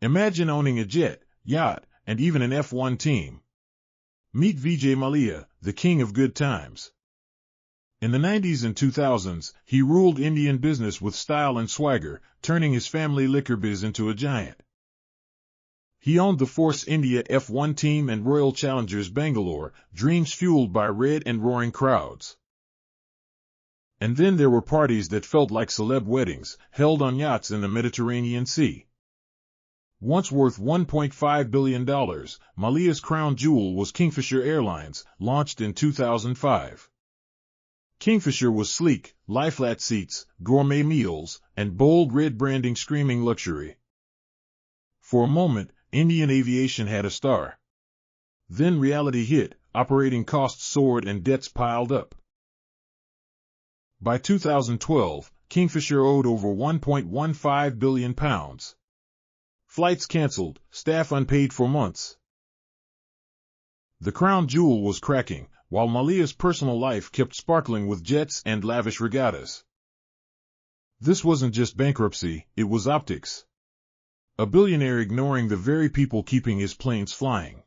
Imagine owning a jet, yacht, and even an F1 team. Meet Vijay Mallya, the king of good times. In the 90s and 2000s, he ruled Indian business with style and swagger, turning his family liquor biz into a giant. He owned the Force India F1 team and Royal Challengers Bangalore, dreams fueled by red and roaring crowds. And then there were parties that felt like celeb weddings, held on yachts in the Mediterranean Sea. Once worth $1.5 billion, Mallya's crown jewel was Kingfisher Airlines, launched in 2005. Kingfisher was sleek, lie-flat seats, gourmet meals, and bold red branding screaming luxury. For a moment, Indian aviation had a star. Then reality hit, operating costs soared and debts piled up. By 2012, Kingfisher owed over £1.15 billion. Flights cancelled, staff unpaid for months. The crown jewel was cracking, while Mallya's personal life kept sparkling with jets and lavish regattas. This wasn't just bankruptcy, it was optics. A billionaire ignoring the very people keeping his planes flying.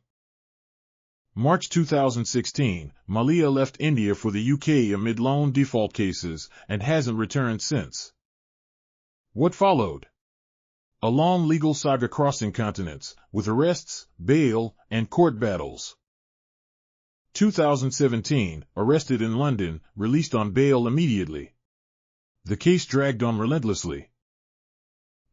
March 2016, Mallya left India for the UK amid loan default cases and hasn't returned since. What followed? A long legal saga crossing continents, with arrests, bail, and court battles. 2017, arrested in London, released on bail immediately. The case dragged on relentlessly.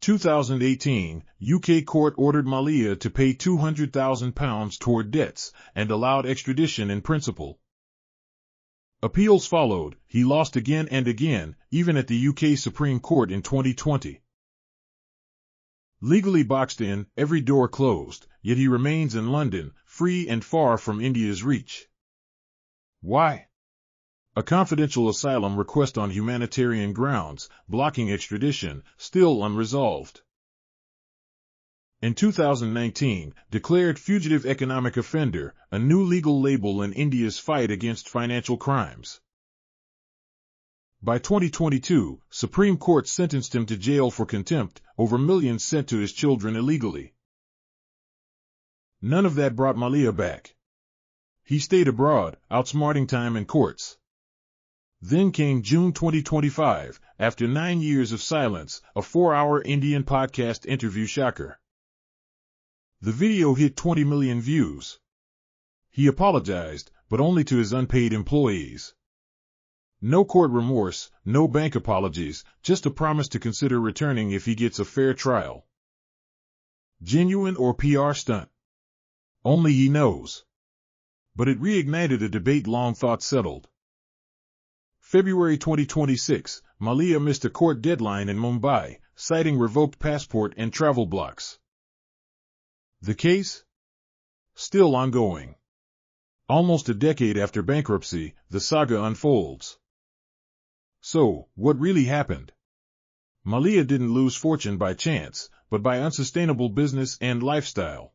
2018, UK court ordered Mallya to pay £200,000 toward debts and allowed extradition in principle. Appeals followed, he lost again and again, even at the UK Supreme Court in 2020. Legally boxed in, every door closed, yet he remains in London, free and far from India's reach. Why? A confidential asylum request on humanitarian grounds, blocking extradition, still unresolved. In 2019, declared fugitive economic offender, a new legal label in India's fight against financial crimes. By 2022, Supreme Court sentenced him to jail for contempt, over millions sent to his children illegally. None of that brought Mallya back. He stayed abroad, outsmarting time in courts. Then came June 2025, after 9 years of silence, a 4-hour Indian podcast interview shocker. The video hit 20 million views. He apologized, but only to his unpaid employees. No court remorse, no bank apologies, just a promise to consider returning if he gets a fair trial. Genuine or PR stunt? Only he knows. But it reignited a debate long thought settled. February 2026, Mallya missed a court deadline in Mumbai, citing revoked passport and travel blocks. The case? Still ongoing. Almost a decade after bankruptcy, the saga unfolds. So, what really happened? Mallya didn't lose fortune by chance, but by unsustainable business and lifestyle.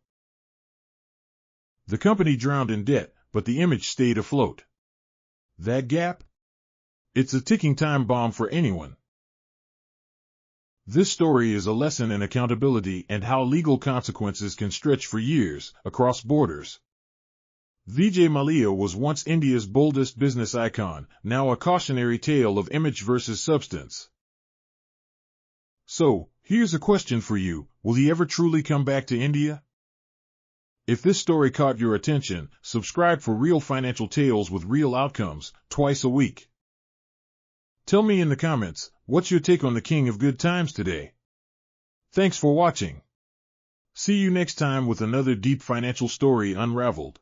The company drowned in debt, but the image stayed afloat. That gap? It's a ticking time bomb for anyone. This story is a lesson in accountability and how legal consequences can stretch for years, across borders. Vijay Mallya was once India's boldest business icon, now a cautionary tale of image versus substance. So, here's a question for you, will he ever truly come back to India? If this story caught your attention, subscribe for real financial tales with real outcomes, twice a week. Tell me in the comments, what's your take on the king of good times today? Thanks for watching. See you next time with another deep financial story unraveled.